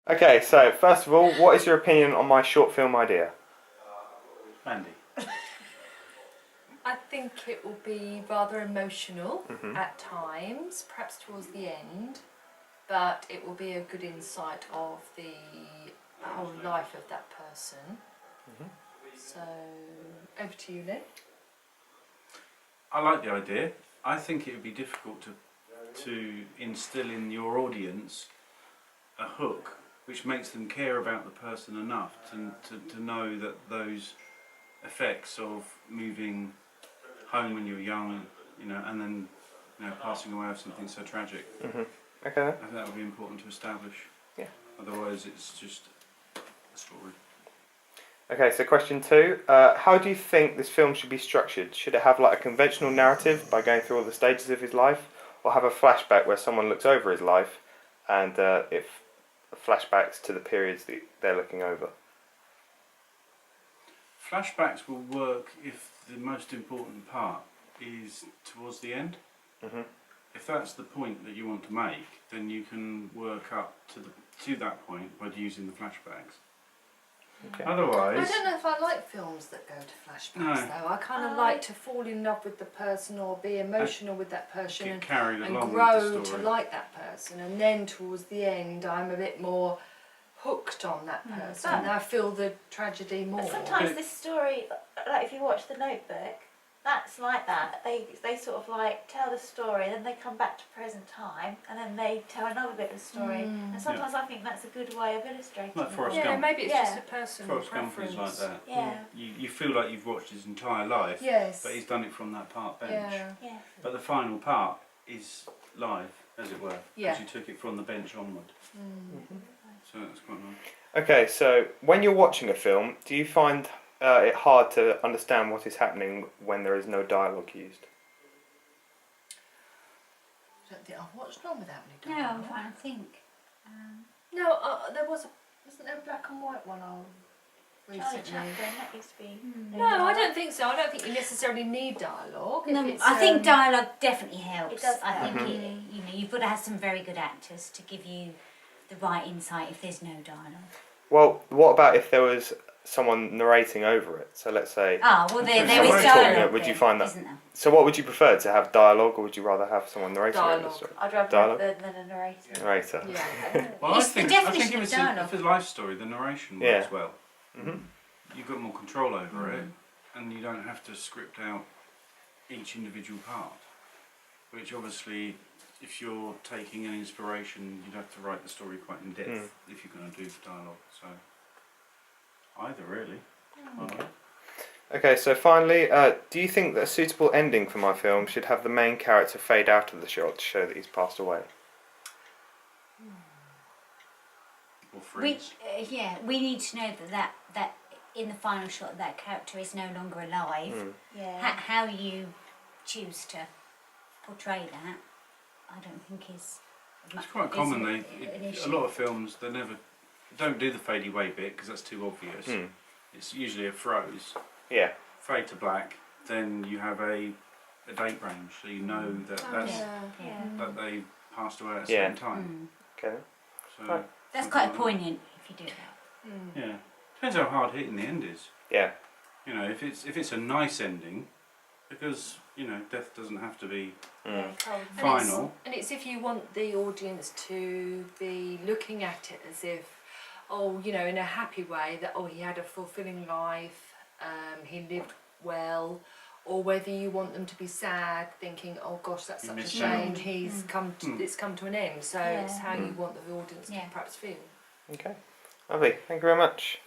Okay, so first of all, what is your opinion on my short film idea? Andy. I think it will be rather emotional Mhm. at times, perhaps towards the end, but it will be a good insight of the whole life of that person. Mhm. So, over to you, Nick. I like the idea. I think it would be difficult to instill in your audience a hook which makes them care about the person enough to know that those effects of moving home when you're young, and then passing away of something so tragic. Mhm. Okay. I think that would be important to establish. Yeah. Otherwise, it's just a story. Okay, so question 2. How do you think this film should be structured? Should it have like a conventional narrative by going through all the stages of his life, or have a flashback where someone looks over his life and if flashbacks to the periods that they're looking over? Flashbacks will work if the most important part is towards the end. Mhm. If that's the point that you want to make, then you can work up to that point by using the flashbacks. Okay. I Otherwise, don't know if I like films that go to flashbacks No. though. I kind of like to fall in love with the person or be emotional with that person get carried and along grow with the to story. like that person, and then towards the end I'm a bit more hooked on that person and I feel the tragedy more. But sometimes this story, like if you watch The Notebook, that's like that. They sort of like tell the story, then they come back to present time, and then they tell another bit of the story. And sometimes I think that's a good way of illustrating. Like Forrest it. Yeah, Gump. maybe it's Yeah. just a personal Forrest Gump preference. is like that. Yeah, You feel like you've watched his entire life, Yes. but he's done it from that park bench. Yeah. yeah. But the final part is live, as it were, because Yeah. you took it from the bench onward. So that's quite nice. Okay, so when you're watching a film, do you find it hard to understand what is happening when there is no dialogue used? I don't think I've watched one without any No, dialogue. I'm trying to think. No, wasn't there a black and white one on Charlie recently? Chaplin, that used to be. No, I don't think so. I don't think you necessarily need dialogue. if No, it's, I think dialogue definitely helps. It does I help. think you've got to have some very good actors to give you the right insight if there's no dialogue. Well, what about if there was someone narrating over it? So let's say. Ah, well there someone is talking dialogue. it, would you then, find that? Isn't there? So what would you prefer, to have dialogue, or would you rather have someone narrating over the Dialogue. story? I'd rather Dialogue? than a narrator. Narrator. Yeah. Well, It's the I definition think of if dialogue. it's a life story, the narration Yeah. works well. Mhm. You've got more control over it, and you don't have to script out each individual part. Which obviously, if you're taking an inspiration, you'd have to write the story quite in depth if you're going to do the dialogue. So either really. Alright. Okay, so finally, do you think that a suitable ending for my film should have the main character fade out of the shot to show that he's passed away? Or freeze. We need to know that in the final shot that character is no longer alive. Mm. Yeah. How you choose to portray that, I don't think is. It's quite common. an A issue. lot of films they never don't do the fade away bit because that's too obvious. Mm. It's usually a froze, Yeah. fade to black. Then you have a date range, so you know that Yeah. that they passed away at a Yeah. certain time. Okay. So Right. That's something quite like that. poignant if you do that. Yeah, depends how hard hitting the end is. Yeah. If it's a nice ending, because death doesn't have to be Mm. final. And it's if you want the audience to be looking at it as if, in a happy way, that he had a fulfilling life, he lived well, or whether you want them to be sad, thinking, oh gosh, that's He such a missed shame, out. he's it's come to an end. So it's how you want the audience to Yeah. perhaps feel. Okay. Lovely. Thank you very much.